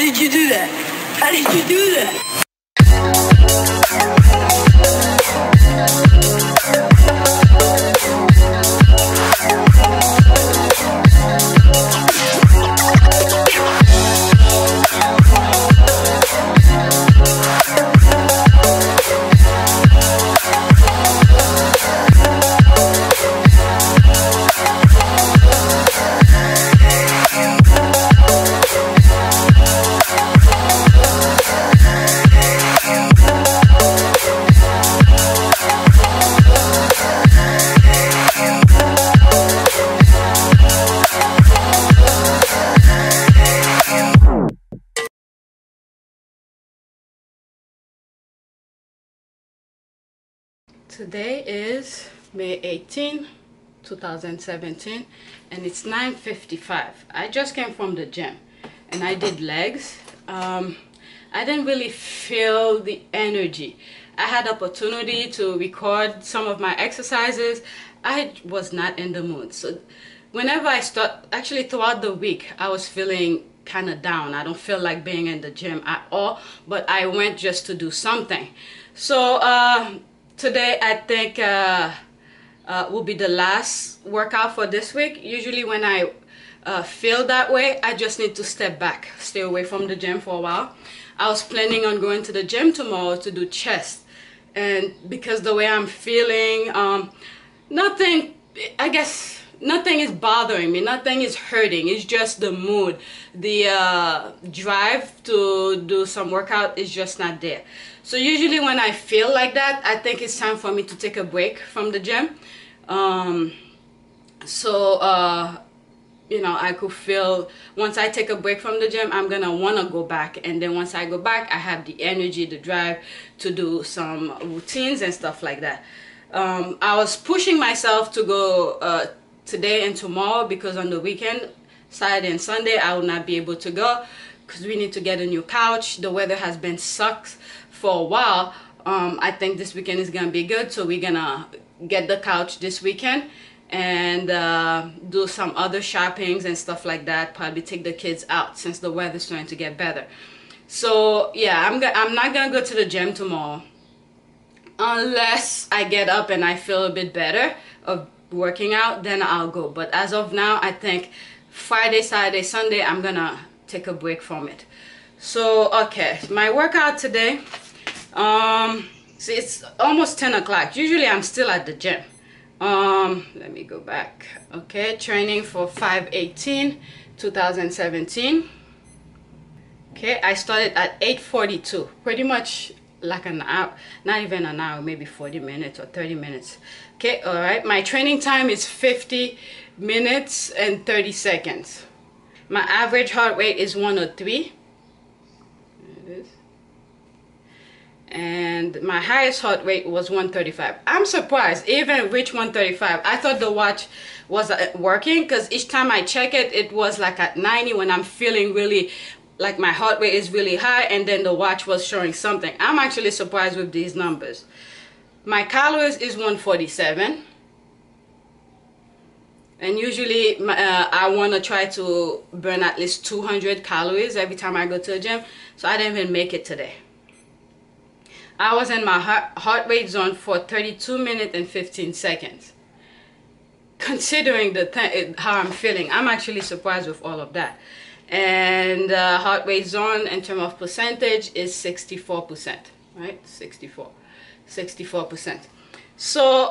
did you do that? How did you do that? Today is May 18, 2017, and it's 9:55. I just came from the gym and I did legs. I didn't really feel the energy. I had opportunity to record some of my exercises. I was not in the mood. So whenever I start, actually throughout the week, I was feeling kind of down. I don't feel like being in the gym at all, but I went just to do something. So today I think will be the last workout for this week. Usually when I feel that way, I just need to step back, stay away from the gym for a while. I was planning on going to the gym tomorrow to do chest, and because the way I'm feeling, nothing, I guess nothing is bothering me, nothing is hurting. It's just the mood, the drive to do some workout is just not there. So usually when I feel like that, I think it's time for me to take a break from the gym. You know, I could feel once I take a break from the gym, I'm gonna want to go back, and then once I go back, I have the energy, the drive to do some routines and stuff like that. I was pushing myself to go today and tomorrow because on the weekend, Saturday and Sunday, I will not be able to go because we need to get a new couch. The weather has been sucks for a while. I think this weekend is gonna be good, so we're gonna get the couch this weekend and do some other shoppings and stuff like that. Probably take the kids out since the weather's starting to get better. So yeah, I'm not gonna go to the gym tomorrow unless I get up and I feel a bit better of working out, then I'll go. But as of now, I think Friday, Saturday, Sunday, I'm gonna take a break from it. So okay, my workout today, see, it's almost 10 o'clock. Usually I'm still at the gym. Let me go back. Okay, training for 5/18/2017. Okay, I started at 8:42, pretty much like an hour, not even an hour, maybe 40 minutes or 30 minutes. Okay, all right, my training time is 50 minutes and 30 seconds. My average heart rate is 103. There it is. And my highest heart rate was 135. I'm surprised even reached 135. I thought the watch was working because each time I check it, it was like at 90 when I'm feeling really like my heart rate is really high, and then the watch was showing something. I'm actually surprised with these numbers. My calories is 147. And usually I want to try to burn at least 200 calories every time I go to the gym. So I didn't even make it today. I was in my heart rate zone for 32 minutes and 15 seconds. Considering how I'm feeling, I'm actually surprised with all of that. And heart rate zone in terms of percentage is 64%, right? 64%. So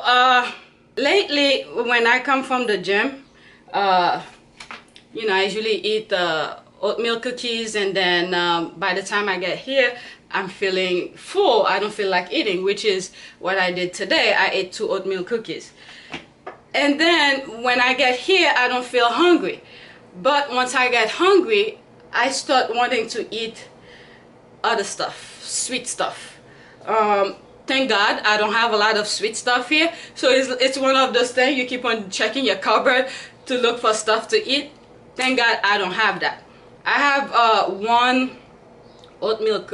lately, when I come from the gym, you know, I usually eat oatmeal cookies, and then by the time I get here, I'm feeling full. I don't feel like eating, which is what I did today. I ate 2 oatmeal cookies. And then when I get here, I don't feel hungry. But once I get hungry, I start wanting to eat other stuff, sweet stuff. Thank God I don't have a lot of sweet stuff here. So it's one of those things you keep on checking your cupboard to look for stuff to eat. Thank God I don't have that. I have one oatmeal,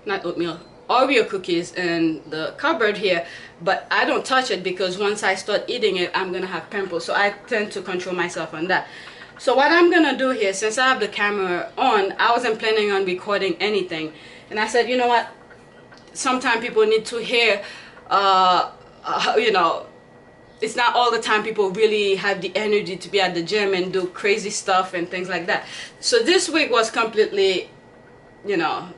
not oatmeal, Oreo cookies in the cupboard here, but I don't touch it because once I start eating it, I'm gonna have pimples. So I tend to control myself on that. So what I'm gonna do here, since I have the camera on, I wasn't planning on recording anything, and I said, you know what, sometimes people need to hear, you know, it's not all the time people really have the energy to be at the gym and do crazy stuff and things like that. So this week was completely, you know,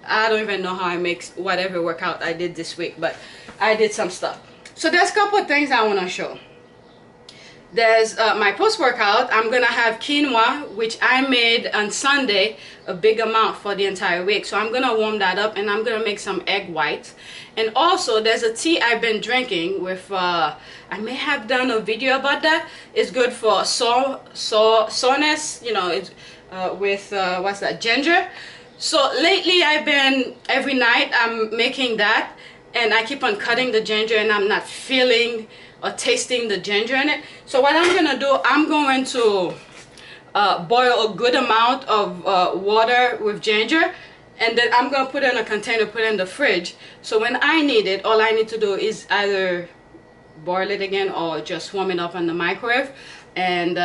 I don't even know how I make whatever workout I did this week, but I did some stuff. So there's a couple of things I want to show. There's my post-workout. I'm gonna have quinoa, which I made on Sunday, a big amount for the entire week. So I'm gonna warm that up, and I'm gonna make some egg whites. And also there's a tea I've been drinking with I may have done a video about that. It's good for soreness, you know. It's with what's that, ginger. So lately I've been, every night I'm making that, and I keep on cutting the ginger, and I'm not feeling or tasting the ginger in it. So what I'm gonna do, I'm going to boil a good amount of water with ginger, and then I'm gonna put it in a container, put it in the fridge. So when I need it, all I need to do is either boil it again or just warm it up in the microwave, and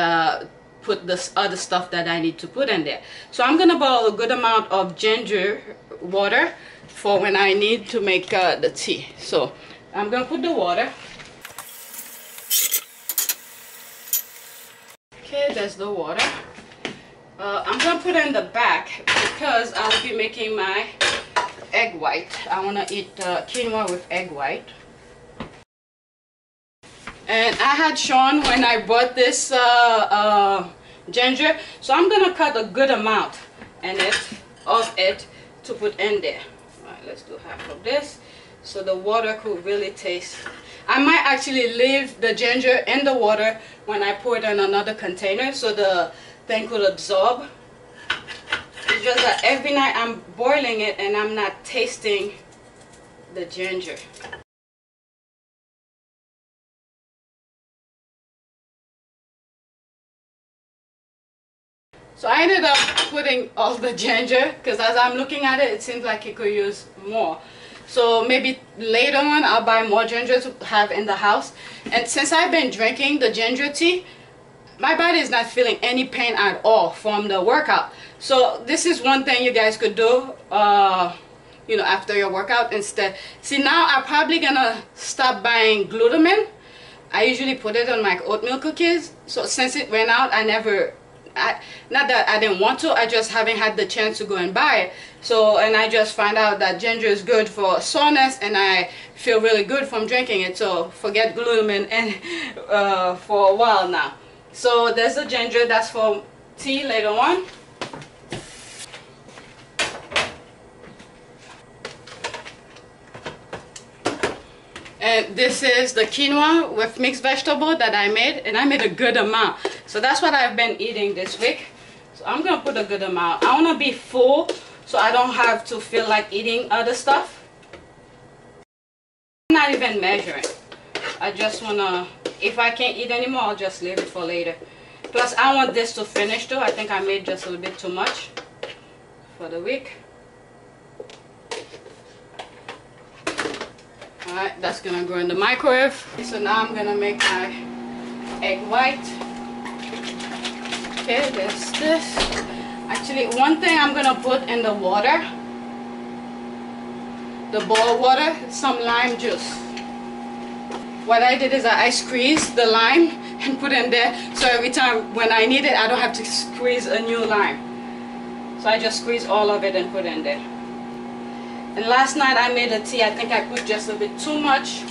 put this other stuff that I need to put in there. So I'm gonna boil a good amount of ginger water for when I need to make the tea. So I'm gonna put the water. Okay, there's the water. I'm gonna put it in the back because I'll be making my egg white. I wanna eat quinoa with egg white. And I had shown when I bought this ginger, so I'm gonna cut a good amount of it to put in there. All right, let's do half of this so the water could really taste. I might actually leave the ginger in the water when I pour it in another container so the thing could absorb. It's just that every night I'm boiling it and I'm not tasting the ginger. So I ended up putting all the ginger because as I'm looking at it, it seems like it could use more. So maybe later on I'll buy more ginger to have in the house. And since I've been drinking the ginger tea, my body is not feeling any pain at all from the workout. So this is one thing you guys could do, you know, after your workout instead. See, now I'm probably gonna stop buying glutamine. I usually put it on my oatmeal cookies. So since it went out, not that I didn't want to, I just haven't had the chance to go and buy it. So, and I just find out that ginger is good for soreness, and I feel really good from drinking it. So forget glutamine and for a while now. So there's the ginger, that's for tea later on. And this is the quinoa with mixed vegetable that I made, and I made a good amount. So that's what I've been eating this week. So I'm gonna put a good amount. I wanna be full so I don't have to feel like eating other stuff. I'm not even measuring. I just wanna, if I can't eat anymore, I'll just leave it for later. Plus I want this to finish too. I think I made just a little bit too much for the week. Alright, that's gonna go in the microwave. So now I'm gonna make my egg white. Okay, there's this. Actually, one thing I'm gonna put in the water, the boiled water, some lime juice. What I did is I squeezed the lime and put in there, so every time when I need it, I don't have to squeeze a new lime. So I just squeeze all of it and put in there. And last night I made a tea. I think I put just a bit too much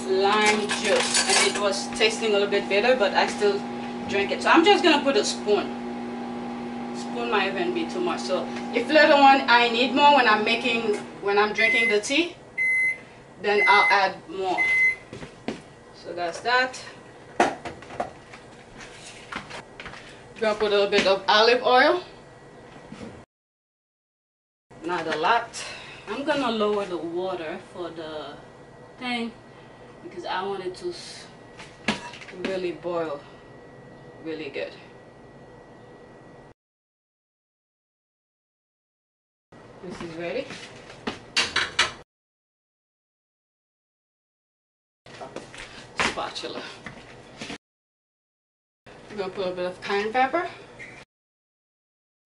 lime juice, and it was tasting a little bit bitter, but I still drink it. So I'm just gonna put a spoon. Spoon might even be too much. So if later on I need more when I'm drinking the tea, then I'll add more. So that's that. Gonna put a little bit of olive oil. Not a lot. I'm gonna lower the water for the thing because I want it to really boil really good. This is ready. Spatula. I'm gonna put a bit of cayenne pepper.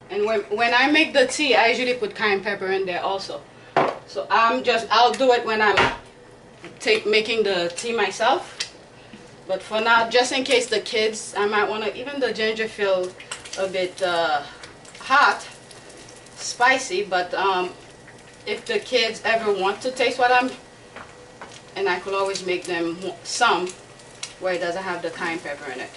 And when I make the tea, I usually put cayenne pepper in there also. So I'll do it when I'm making the tea myself. But for now, just in case the kids, I might want to, even the ginger feel a bit hot, spicy, but if the kids ever want to taste what and I could always make them some where it doesn't have the cayenne pepper in it.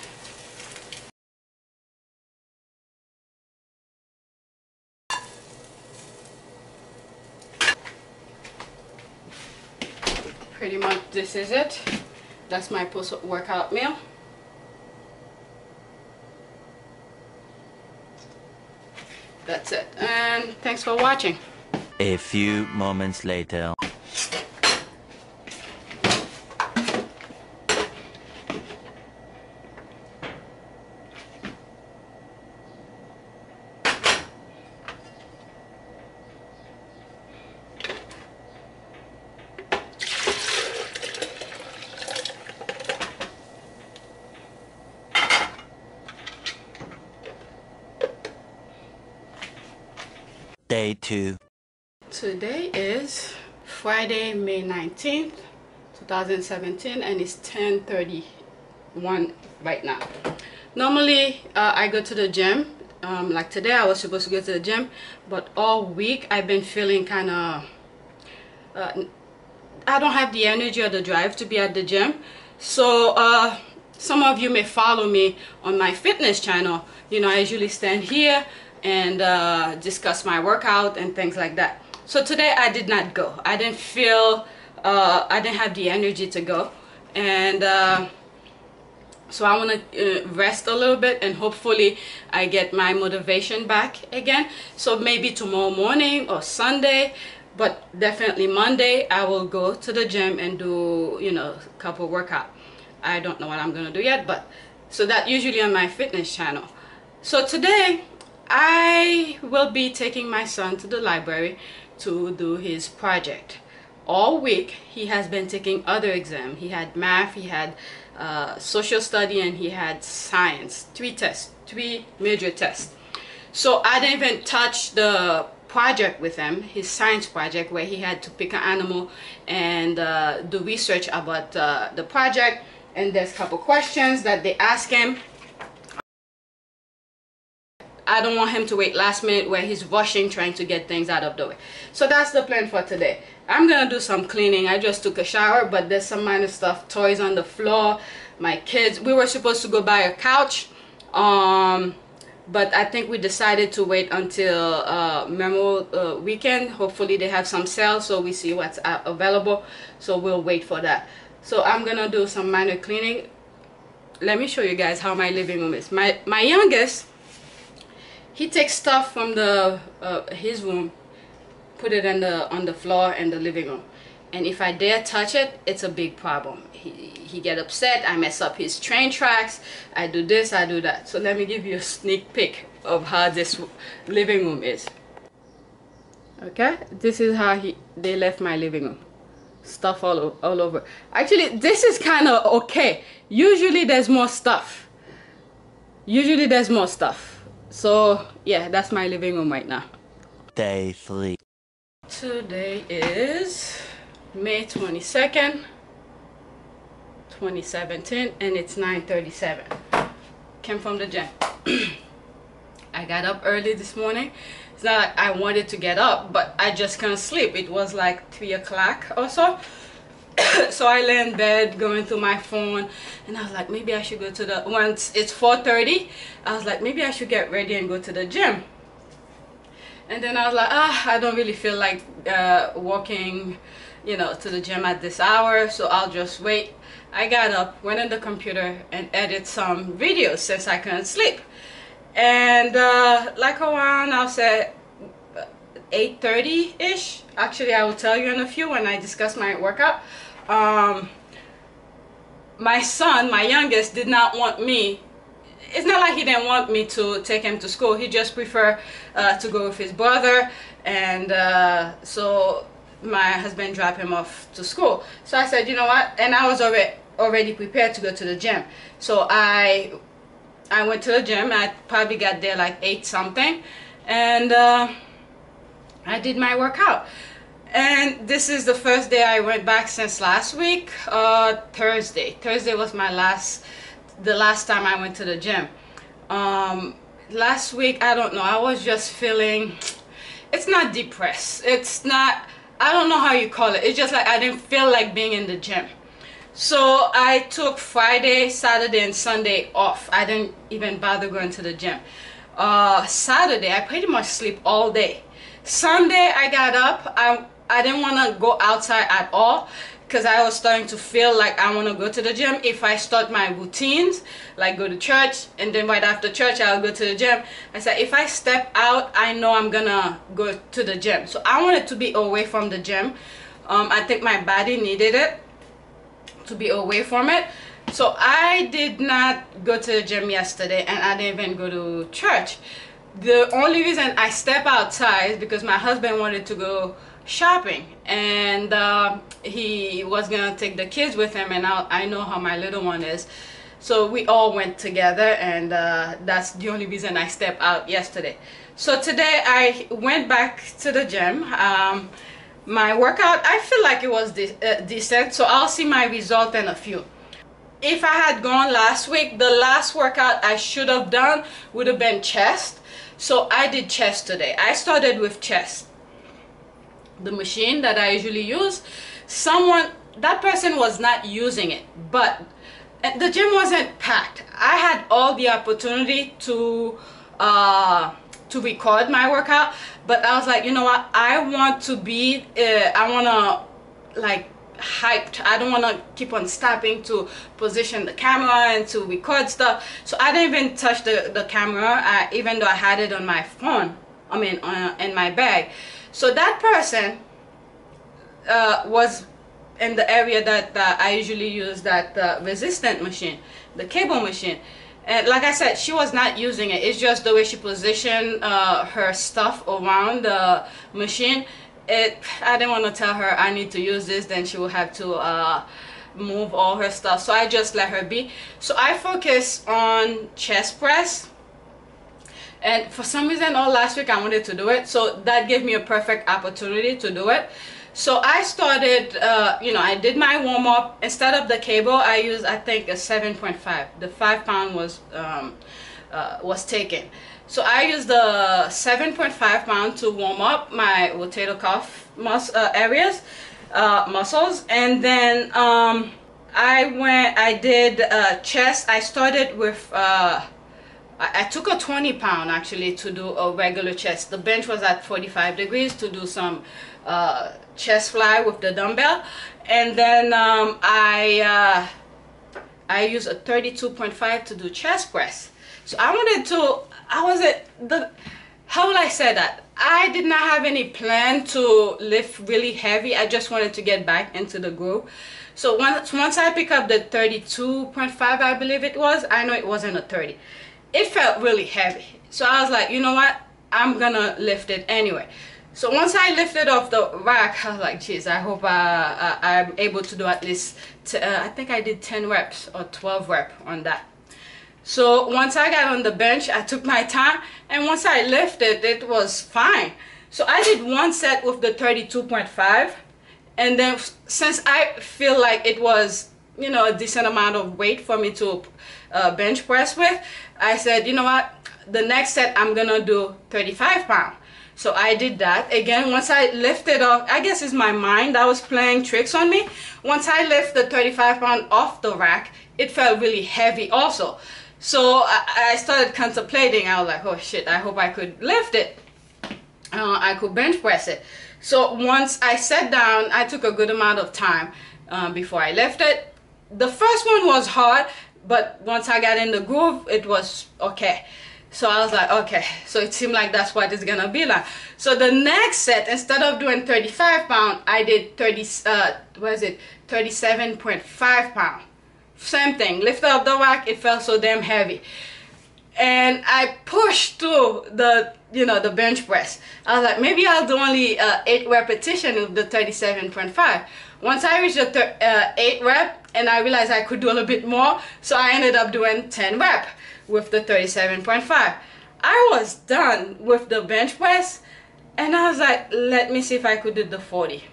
Pretty much this is it. That's my post-workout meal. That's it. And thanks for watching. A few moments later. Day 2. Today is Friday, May 19th, 2017, and it's 10:31 right now. Normally, I go to the gym. Like today, I was supposed to go to the gym, but all week I've been feeling kind of... I don't have the energy or the drive to be at the gym. So, some of you may follow me on my fitness channel. You know, I usually stand here and discuss my workout and things like that. So today I did not go. I didn't feel, I didn't have the energy to go, and so I want to rest a little bit, and hopefully I get my motivation back again. So maybe tomorrow morning or Sunday, but definitely Monday I will go to the gym and do, you know, a couple workout. I don't know what I'm gonna do yet, but so that usually on my fitness channel. So today I will be taking my son to the library to do his project. All week he has been taking other exams. He had math, he had social study, and he had science. 3 tests, 3 major tests. So I didn't even touch the project with him, his science project, where he had to pick an animal and do research about the project. And there's a couple questions that they ask him. I don't want him to wait last minute where he's rushing trying to get things out of the way. So that's the plan for today. I'm gonna do some cleaning. I just took a shower, but there's some minor stuff, toys on the floor, my kids. We were supposed to go buy a couch, but I think we decided to wait until Memorial weekend. Hopefully they have some sales, so we see what's available, so we'll wait for that. So I'm gonna do some minor cleaning. Let me show you guys how my living room is. My youngest, he takes stuff from the his room, put it on the floor in the living room, and if I dare touch it, it's a big problem. He get upset. I mess up his train tracks. I do this, I do that. So let me give you a sneak peek of how this living room is. Okay, this is how they left my living room. Stuff all over. Actually, this is kind of okay. Usually there's more stuff. So yeah, that's my living room right now. Day 3. Today is May 22nd, 2017, and it's 9:37. Came from the gym. I got up early this morning. It's not like I wanted to get up, but I just couldn't sleep. It was like 3 o'clock or so. So I lay in bed going through my phone, and I was like, maybe I should go to the, once it's 4:30, I was like, maybe I should get ready and go to the gym. And then I was like, I don't really feel like walking, you know, to the gym at this hour, so I'll just wait. I got up, went on the computer and edited some videos since I couldn't sleep. And like around, I'll say 8:30-ish. Actually, I will tell you in a few when I discuss my workout. My son, my youngest, did not want me. It's not like he didn't want me to take him to school. He just preferred to go with his brother, and so my husband dropped him off to school. So I said, you know what? And I was already prepared to go to the gym. So I I went to the gym. I probably got there like 8 something, and I did my workout. And this is the first day I went back since last week. Thursday was the last time I went to the gym. Last week, I don't know, I was just feeling, it's not depressed, it's not, I don't know how you call it, it's just like I didn't feel like being in the gym. So I took Friday, Saturday and Sunday off. I didn't even bother going to the gym. Saturday I pretty much sleep all day. Sunday I got up, I didn't want to go outside at all because I was starting to feel like I want to go to the gym. If I start my routines, like go to church and then right after church I'll go to the gym, I said if I step out, I know I'm gonna go to the gym. So I wanted to be away from the gym. I think my body needed it, to be away from it. So I did not go to the gym yesterday, and I didn't even go to church. The only reason I step outside is because my husband wanted to go shopping, and he was gonna take the kids with him, and I know how my little one is, so we all went together, and that's the only reason I stepped out yesterday. So today I went back to the gym. My workout, I feel like it was decent, so I'll see my result in a few. If I had gone last week, the last workout I should have done would have been chest. So I did chest today. I started with chest. The machine that I usually use, that person was not using it, but the gym wasn't packed. I had all the opportunity to record my workout, but I was like, you know what, I want to be I want to like hyped. I don't want to keep on stopping to position the camera and to record stuff. So I didn't even touch the camera, even though I had it on my phone, in my bag. So that person was in the area that I usually use, that resistant machine, the cable machine. And like I said, she was not using it. It's just the way she positioned her stuff around the machine. I didn't want to tell her I need to use this, then she will have to move all her stuff. So I just let her be. So I focus on chest press. And for some reason, all last week I wanted to do it. So that gave me a perfect opportunity to do it. So I started, I did my warm-up. Instead of the cable, I used, I think, a 7.5. The 5 pound was taken. So I used the 7.5 pound to warm up my rotator cuff muscles. And then I did chest. I started with, I took a 20 pound actually to do a regular chest. The bench was at 45 degrees to do some chest fly with the dumbbell, and then I use a 32.5 to do chest press. So I wanted to, how will I say that? I did not have any plan to lift really heavy. I just wanted to get back into the groove. So once I pick up the 32.5, I believe it was, I know it wasn't a 30. It felt really heavy. So I was like, you know what? I'm gonna lift it anyway. So once I lifted off the rack, I was like, geez, I hope I'm able to do at least, I think I did 10 reps or 12 reps on that. So once I got on the bench, I took my time, and once I lifted, it was fine. So I did one set with the 32.5, and then since I feel like it was, a decent amount of weight for me to bench press with, I said, you know what, the next set I'm gonna do 35 pounds. So I did that again. Once I lifted off, I guess it's my mind that was playing tricks on me. Once I lifted the 35 pound off the rack, it felt really heavy also. So I started contemplating. I was like, oh shit, I hope I could lift it. I could bench press it. So once I sat down, I took a good amount of time before I lifted. The first one was hard, but once I got in the groove, it was okay. So I was like, okay, so it seemed like that's what it's gonna be like. So the next set, instead of doing 35 pounds, I did 37.5 pounds. Same thing, lifted up the rack, it felt so damn heavy. And I pushed through the bench press. I was like, maybe I'll do only 8 repetitions with the 37.5. Once I reached the 8 rep, and I realized I could do a little bit more, so I ended up doing 10 reps. with the 37.5. I was done with the bench press, and I was like, let me see if I could do the 40.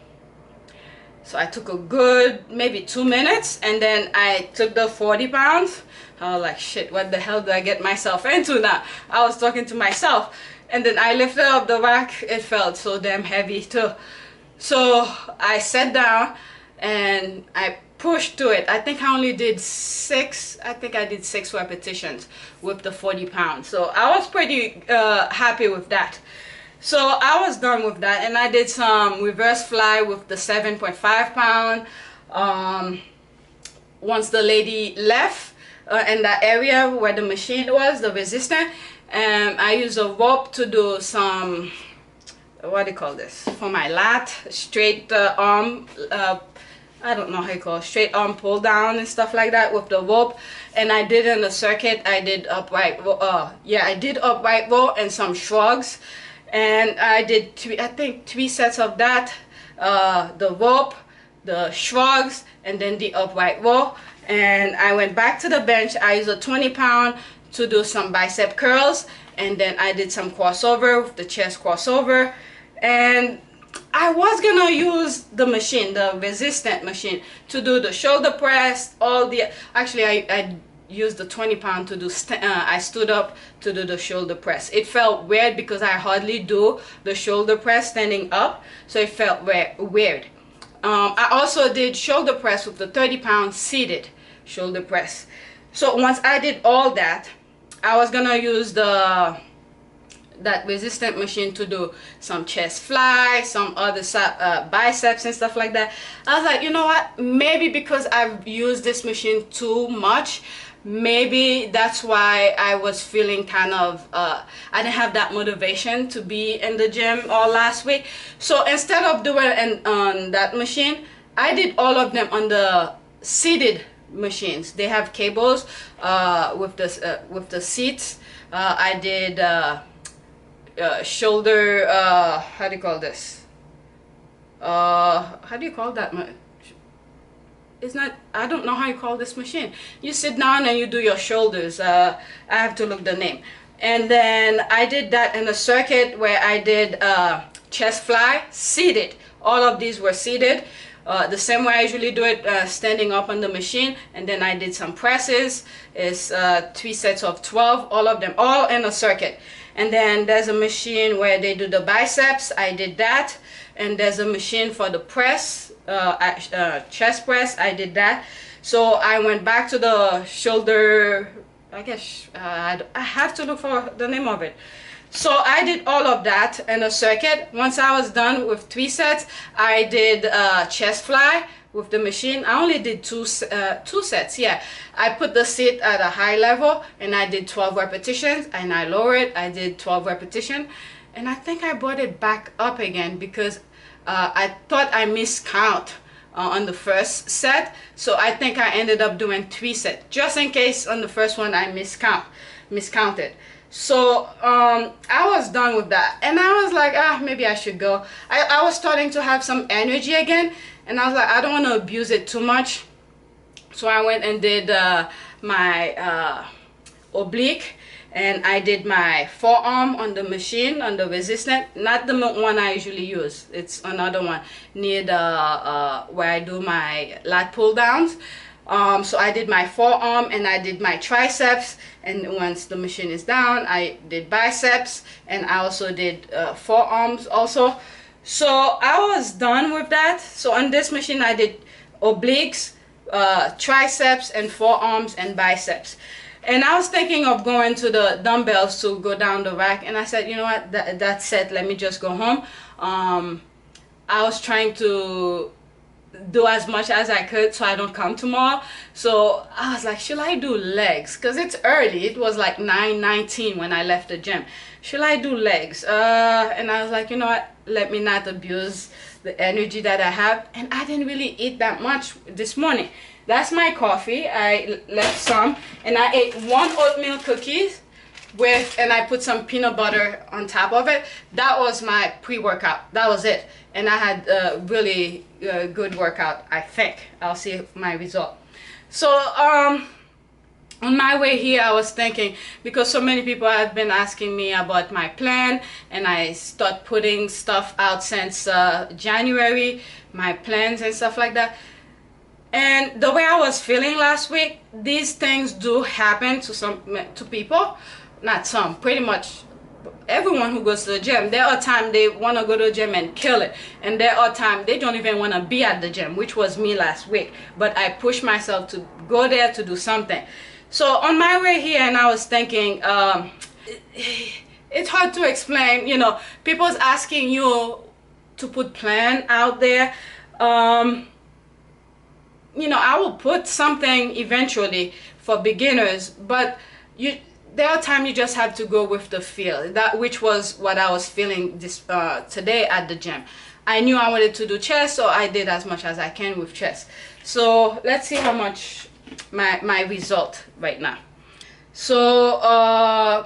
So I took a good maybe 2 minutes, and then I took the 40 pounds. I was like, shit, what the hell do I get myself into now? I was talking to myself. And then I lifted up the rack. It felt so damn heavy too. So I sat down and I pushed to it. I think I only did 6 repetitions with the 40 pounds. So I was pretty happy with that. So I was done with that, and I did some reverse fly with the 7.5 pound. Once the lady left in that area where the machine was, the resistance, I used a rope to do some, what do you call this, for my lat, straight arm, I don't know how you call it, straight arm pull down and stuff like that with the rope. And I did in the circuit, I did upright row and some shrugs. And I did I think 3 sets of that, the rope, the shrugs, and then the upright row. And I went back to the bench. I used a 20 pound to do some bicep curls, and then I did some crossover with the chest crossover. And I was gonna use the machine, the resistant machine, to do the shoulder press, actually I used the 20 pound to do I stood up to do the shoulder press. It felt weird because I hardly do the shoulder press standing up, so it felt weird. I also did shoulder press with the 30 pound seated shoulder press. So once I did all that, I was gonna use that resistant machine to do some chest fly, some other biceps and stuff like that. I was like, you know what, maybe because I've used this machine too much, maybe that's why I was feeling kind of I didn't have that motivation to be in the gym all last week. So instead of doing it on that machine, I did all of them on the seated machines. They have cables with the seats. I did shoulder, how do you call this? How do you call that? It's not, I don't know how you call this machine. You sit down and you do your shoulders. I have to look the name. And then I did that in a circuit where I did chest fly seated. All of these were seated. The same way I usually do it, standing up on the machine. And then I did some presses. It's 3 sets of 12, all of them, all in a circuit. And then there's a machine where they do the biceps. I did that. And there's a machine for the press, chest press. I did that. So I went back to the shoulder, I guess, I have to look for the name of it. So I did all of that in a circuit. Once I was done with 3 sets, I did chest fly with the machine. I only did two sets. Yeah, I put the seat at a high level and I did 12 repetitions, and I lowered it. I did 12 repetitions, and I think I brought it back up again because I thought I miscount on the first set. So I think I ended up doing 3 sets just in case on the first one I miscounted. So I was done with that, and I was like, maybe I should go. I was starting to have some energy again, and I was like, I don't want to abuse it too much. So I went and did my oblique, and I did my forearm on the machine, on the resistant, not the one I usually use. It's another one near the where I do my lat pull downs. So I did my forearm and I did my triceps, and once the machine is down, I did biceps, and I also did forearms also. So I was done with that. So on this machine I did obliques, triceps, and forearms and biceps. And I was thinking of going to the dumbbells to go down the rack, and I said, you know what, that's it, let me just go home. I was trying to do as much as I could so I don't come tomorrow. So I was like, should I do legs? Because it's early. It was like 9:19 when I left the gym. Should I do legs? And I was like, you know what, let me not abuse the energy that I have. And I didn't really eat that much this morning. That's my coffee. I left some, and I ate 1 oatmeal cookies and I put some peanut butter on top of it. That was my pre-workout. That was it. And I had a really good workout, I think. I'll see my result. So on my way here, I was thinking, because so many people have been asking me about my plan, and I start putting stuff out since January, my plans and stuff like that. And the way I was feeling last week, these things do happen to people, not some, pretty much everyone who goes to the gym. There are times they want to go to the gym and kill it, and there are times they don't even want to be at the gym, which was me last week. But I pushed myself to go there to do something. So on my way here, and I was thinking, it's hard to explain, you know, people's asking you to put plan out there. You know, I will put something eventually for beginners, but there are times you just have to go with the feel, which was what I was feeling this today at the gym. I knew I wanted to do chest, so I did as much as I can with chest. So let's see how much my result right now. So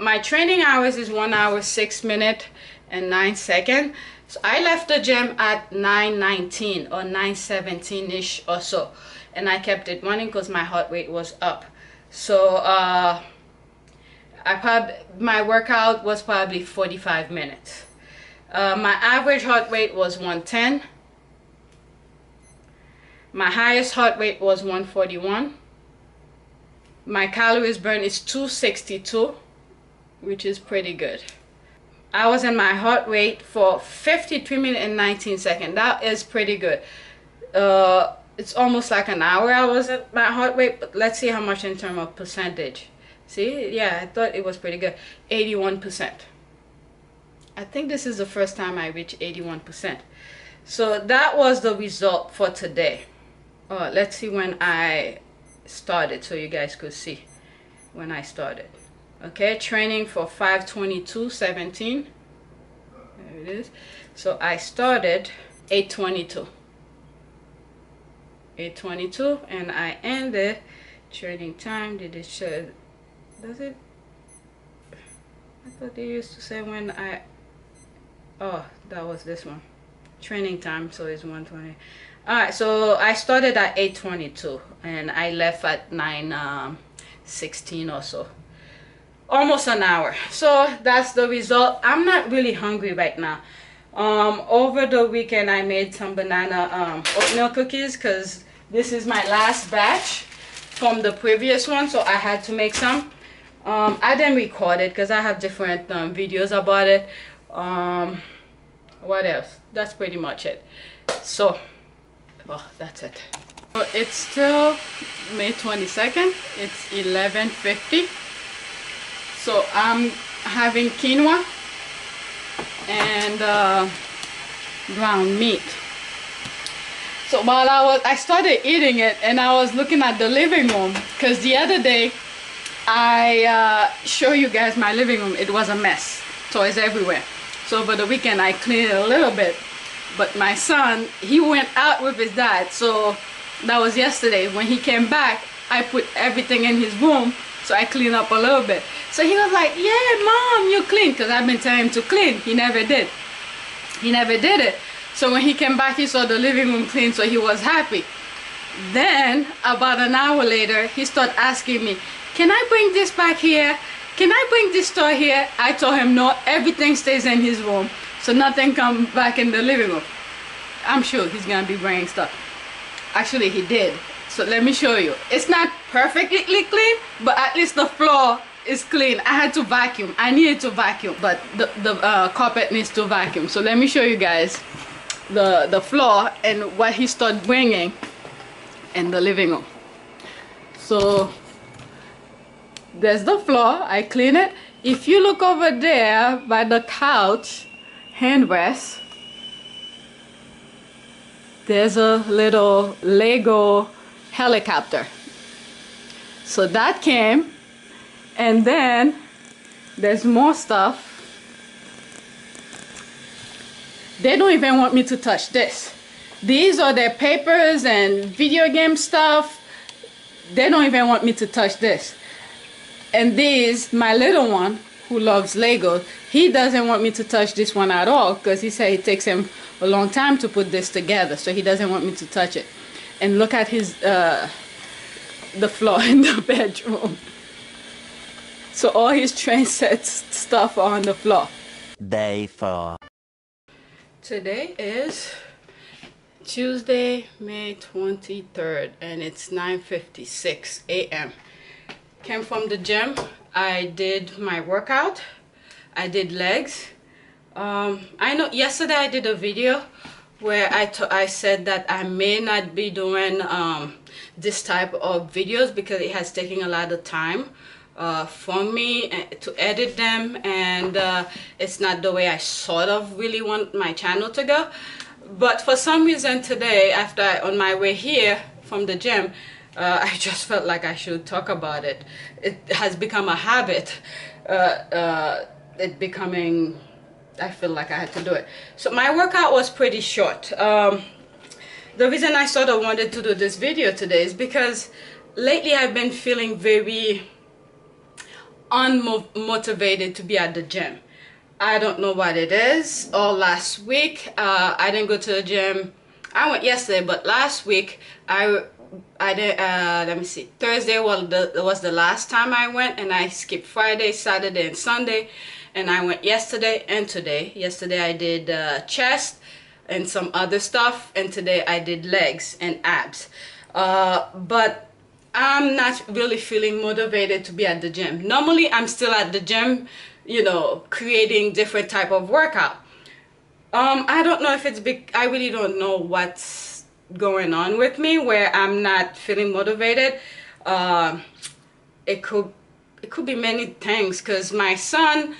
my training hours is 1 hour 6 minutes and 9 seconds. So I left the gym at 9:19 or 9:17 ish or so, and I kept it running because my heart rate was up. So my workout was probably 45 minutes. My average heart rate was 110. My highest heart rate was 141. My calories burned is 262, which is pretty good. I was in my heart rate for 53 minutes and 19 seconds. That is pretty good. It's almost like an hour I was at my heart rate, but let's see how much in terms of percentage. See, yeah, I thought it was pretty good. 81%. I think this is the first time I reached 81%. So that was the result for today. Let's see when I started, so you guys could see when I started. Okay, training for 5/22/17. There it is. So I started 8/22. 8/22, and I ended training time. Did it show? Does it? I thought they used to say when I. Oh, that was this one. Training time, so it's 1:20. Alright, so I started at 8:22 and I left at 9:16 or so. Almost an hour. So that's the result. I'm not really hungry right now. Over the weekend I made some banana oatmeal cookies because this is my last batch from the previous one, so I had to make some. I didn't record it because I have different videos about it. What else? That's pretty much it. So well, that's it. So it's still May 22nd. It's 11:50. So I'm having quinoa and ground meat. So while I started eating it, and I was looking at the living room, because the other day I show you guys my living room. It was a mess, toys everywhere. So over the weekend I cleaned it a little bit. But my son, he went out with his dad, so that was yesterday. When he came back, I put everything in his room, so I cleaned up a little bit. So he was like, yeah, Mom, you clean, because I've been telling him to clean. He never did. He never did it. So when he came back, he saw the living room clean, so he was happy. Then, about an hour later, he started asking me, can I bring this back here? Can I bring this toy here? I told him no, everything stays in his room. So nothing comes back in the living room. I'm sure he's gonna be bringing stuff. Actually, he did. So let me show you. It's not perfectly clean, but at least the floor is clean. I had to vacuum. I needed to vacuum, but the carpet needs to vacuum. So let me show you guys the floor and what he started bringing in the living room. So there's the floor. I clean it. If you look over there by the couch handrest, there's a little Lego helicopter. So that came, and then there's more stuff. They don't even want me to touch this. These are their papers and video game stuff. They don't even want me to touch this. And these, my little one who loves Lego, he doesn't want me to touch this one at all because he said it takes him a long time to put this together, so he doesn't want me to touch it. And look at his the floor in the bedroom. So all his train set stuff are on the floor. Day 4. Today is Tuesday, May 23rd, and it's 9:56 a.m. Came from the gym. I did my workout. I did legs. I know yesterday I did a video where I said that I may not be doing this type of videos because it has taken a lot of time for me to edit them, and it's not the way I sort of really want my channel to go. But for some reason today, on my way here from the gym, I just felt like I should talk about it. It has become a habit. I feel like I had to do it. So my workout was pretty short. The reason I sort of wanted to do this video today is because lately I've been feeling very unmotivated to be at the gym. I don't know what it is. All last week I didn't go to the gym. I went yesterday, but last week I did. Let me see. Thursday was the last time I went, and I skipped Friday, Saturday, and Sunday, and I went yesterday and today. Yesterday I did chest and some other stuff, and today I did legs and abs. But I'm not really feeling motivated to be at the gym. Normally I'm still at the gym, you know, creating different type of workout. I don't know if it's big. I really don't know what's going on with me where I'm not feeling motivated. It could be many things, because my son,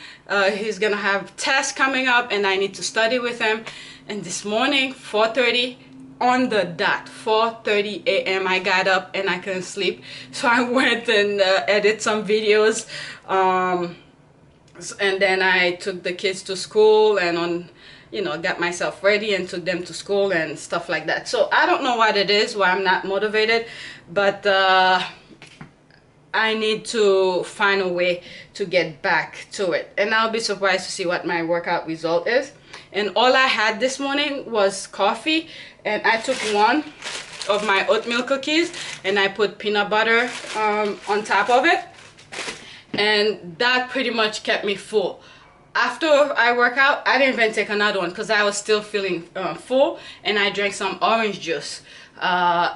he's gonna have tests coming up and I need to study with him. And this morning, 4:30 on the dot, 4:30 a.m. I got up and I couldn't sleep, so I went and edited some videos, and then I took the kids to school and got myself ready and took them to school and stuff like that. So I don't know what it is, why I'm not motivated, but I need to find a way to get back to it, and I'll be surprised to see what my workout result is. And all I had this morning was coffee, and I took one of my oatmeal cookies and I put peanut butter on top of it, and that pretty much kept me full. After I work out, I didn't even take another one because I was still feeling full, and I drank some orange juice.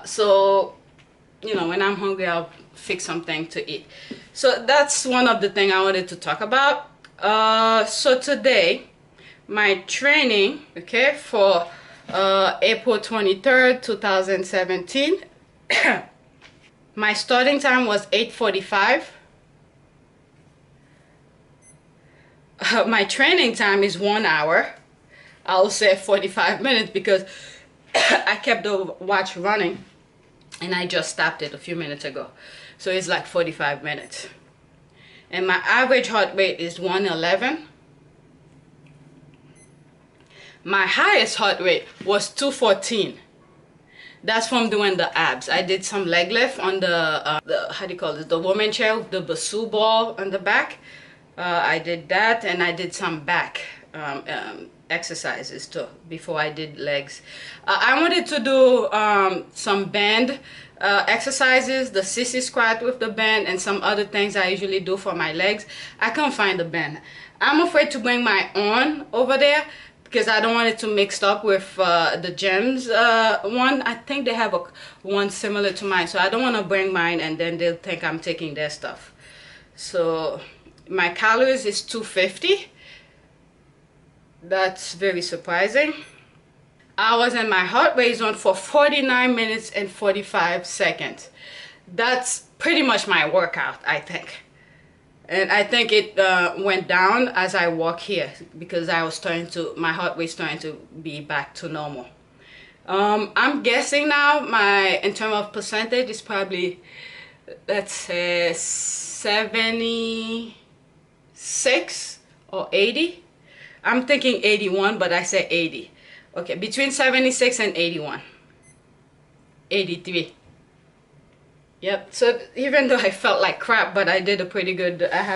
So when I'm hungry, I'll fix something to eat. So that's one of the things I wanted to talk about. So today, my training, okay, for April 23rd, 2017, my starting time was 8:45. My training time is 1 hour. I'll say 45 minutes because I kept the watch running and I just stopped it a few minutes ago. So it's like 45 minutes. And my average heart rate is 111. My highest heart rate was 214. That's from doing the abs. I did some leg lift on the how do you call it? The woman chair with the bassoon ball on the back. I did that, and I did some back exercises too before I did legs. I wanted to do some band exercises, the sissy squat with the band, and some other things I usually do for my legs. I can't find the band. I'm afraid to bring my own over there because I don't want it to mix up with the gym's one. I think they have one similar to mine, so I don't want to bring mine and then they'll think I'm taking their stuff. So my calories is 250. That's very surprising. I was in my heart rate zone for 49 minutes and 45 seconds. That's pretty much my workout, I think. And I think it went down as I walk here because I was my heart rate starting to be back to normal. I'm guessing now in terms of percentage, it's probably, let's say, 76 or 80. I'm thinking 81, but I say 80. Okay, between 76 and 81. 83. Yep. So even though I felt like crap, but I have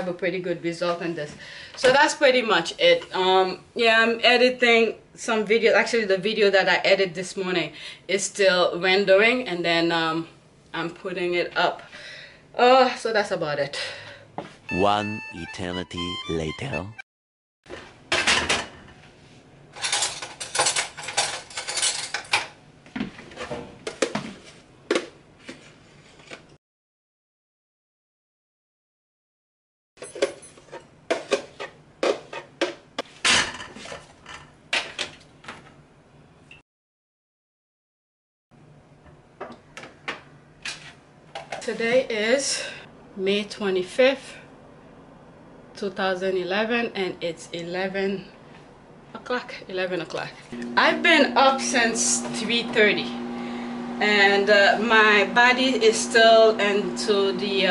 a pretty good result in this. So that's pretty much it. Yeah, I'm editing some videos. Actually, the video that I edited this morning is still rendering, and then I'm putting it up. So that's about it. One eternity later. Today is May 25th, 2011, and it's 11 o'clock. I've been up since 3:30, and my body is still into the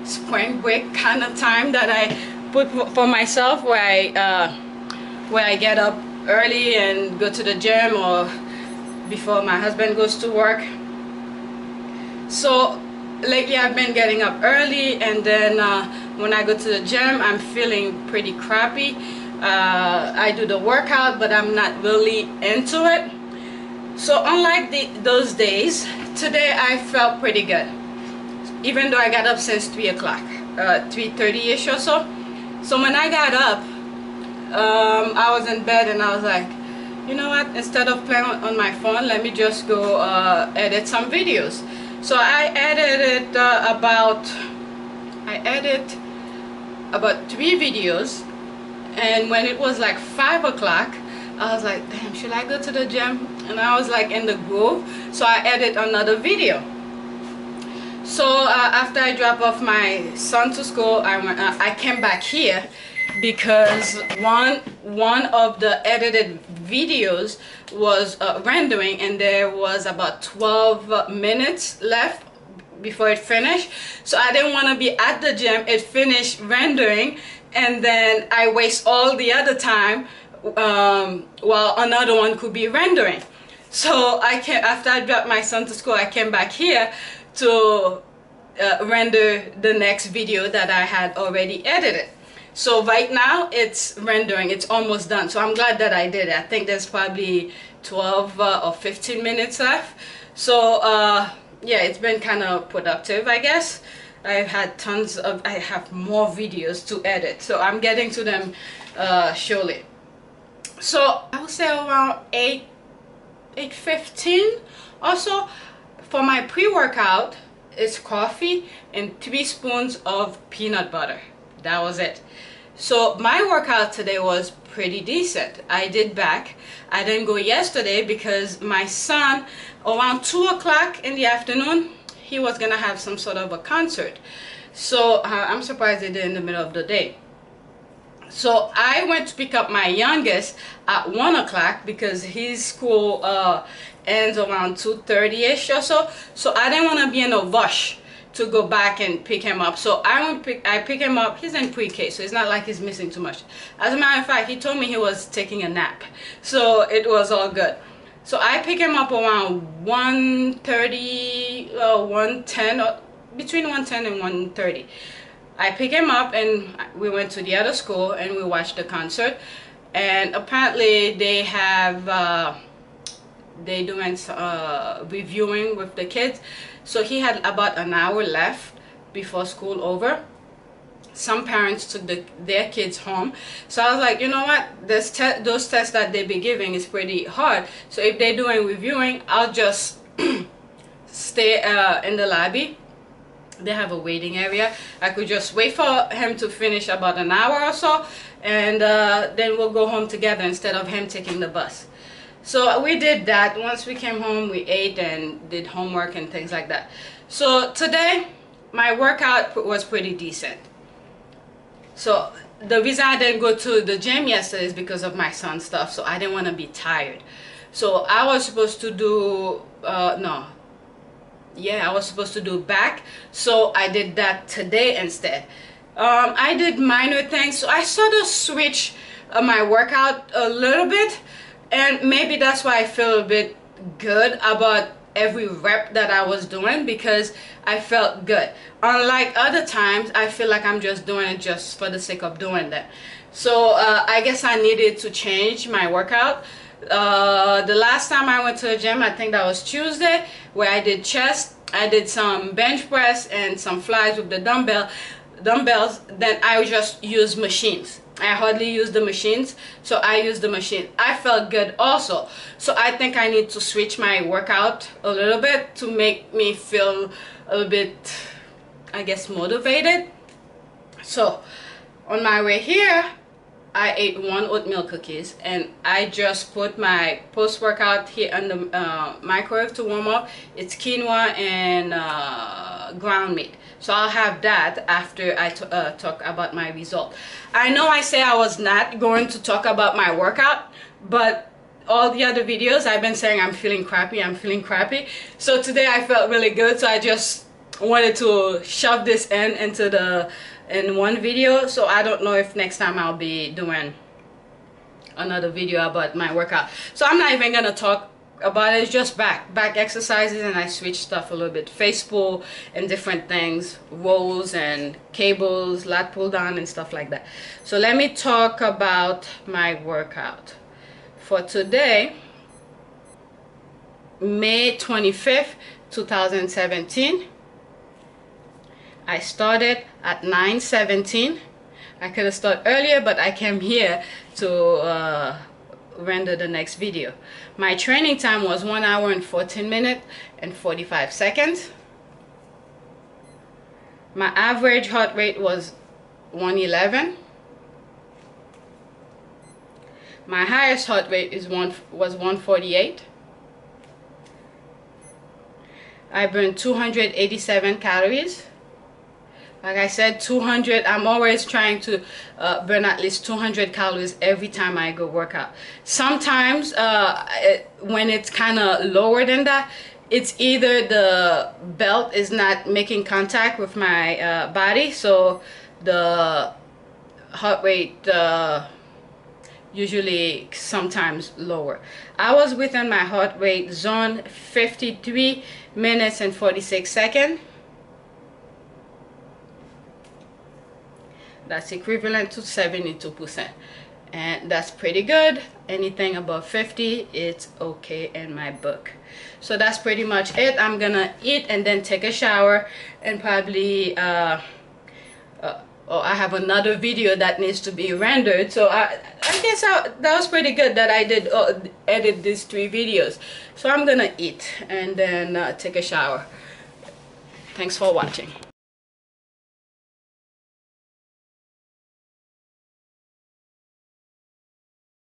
spring break kind of time that I put for myself, where I get up early and go to the gym, or before my husband goes to work. So lately I've been getting up early, and then when I go to the gym I'm feeling pretty crappy. I do the workout, but I'm not really into it. So unlike those days, today I felt pretty good, even though I got up since 3 o'clock, 3:30ish or so. So when I got up, I was in bed and I was like, you know what, instead of playing on my phone, let me just go edit some videos. So I edited about 3 videos, and when it was like 5 o'clock, I was like, damn, should I go to the gym? And I was like in the groove, so I edited another video. So after I dropped off my son to school, I came back here because one of the edited videos was rendering, and there was about 12 minutes left before it finished. So I didn't want to be at the gym, it finished rendering, and then I waste all the other time while another one could be rendering. So after I dropped my son to school, I came back here to render the next video that I had already edited. So right now it's rendering, it's almost done. So I'm glad that I did it. I think there's probably 12 or 15 minutes left. So yeah, it's been kind of productive, I guess. I have more videos to edit, so I'm getting to them surely. So I would say around 8:15 also. For my pre-workout, it's coffee and 3 spoons of peanut butter. That was it. So my workout today was pretty decent. I did back. I didn't go yesterday because my son, around 2 o'clock in the afternoon, he was gonna have some sort of a concert. So I'm surprised they did in the middle of the day. So I went to pick up my youngest at 1 o'clock because his school ends around 2:30ish or so. So I didn't want to be in a rush to go back and pick him up. So I pick him up. He's in pre-K, so it's not like he's missing too much. As a matter of fact, he told me he was taking a nap, so it was all good. So I pick him up around 1:30 or 1:10, or between 1:10 and 1:30. I pick him up and we went to the other school and we watched the concert. And apparently they have they doing reviewing with the kids. So he had about an hour left before school over. Some parents took their kids home. So I was like, you know what, those tests that they be giving is pretty hard. So if they're doing reviewing, I'll just stay in the lobby. They have a waiting area. I could just wait for him to finish about an hour or so, and then we'll go home together instead of him taking the bus. So we did that. Once we came home, we ate and did homework and things like that. So today my workout was pretty decent. So the reason I didn't go to the gym yesterday is because of my son's stuff. So I didn't want to be tired. So I was supposed to do I was supposed to do back, so I did that today instead. I did minor things, so I sort of switched my workout a little bit, and maybe that's why I feel a bit good about every rep that I was doing, because I felt good. Unlike other times, I feel like I'm just doing it just for the sake of doing that. So I guess I needed to change my workout. The last time I went to the gym, I think that was Tuesday, where I did chest. I did some bench press and some flies with the dumbbell. dumbbells, then I just use machines. I hardly use the machines, so I use the machine. I felt good also, so I think I need to switch my workout a little bit to make me feel a little bit, I guess, motivated. So on my way here, I ate 1 oatmeal cookies, and I just put my post-workout here on the microwave to warm up. It's quinoa and ground meat, so I'll have that after I talk about my result. I know I say I was not going to talk about my workout, but all the other videos I've been saying I'm feeling crappy, I'm feeling crappy. So today I felt really good, so I just wanted to shove this in one video. So I don't know if next time I'll be doing another video about my workout. So I'm not even gonna talk about it. It's just back exercises, and I switch stuff a little bit, face pull and different things, rows and cables, lat pull down and stuff like that. So let me talk about my workout for today, May 25th 2017. I started at 9:17. I could have started earlier, but I came here to render the next video. My training time was 1 hour and 14 minutes and 45 seconds. My average heart rate was 111. My highest heart rate was 148. I burned 287 calories. Like I said, 200. I'm always trying to burn at least 200 calories every time I go work out. Sometimes when it's kind of lower than that, it's either the belt is not making contact with my body, so the heart rate usually sometimes lower. I was within my heart rate zone, 53 minutes and 46 seconds. That's equivalent to 72%, and that's pretty good. Anything above 50, it's okay in my book. So that's pretty much it. I'm gonna eat and then take a shower, and probably I have another video that needs to be rendered. So I guess that was pretty good that I did edit these 3 videos. So I'm gonna eat and then take a shower. Thanks for watching.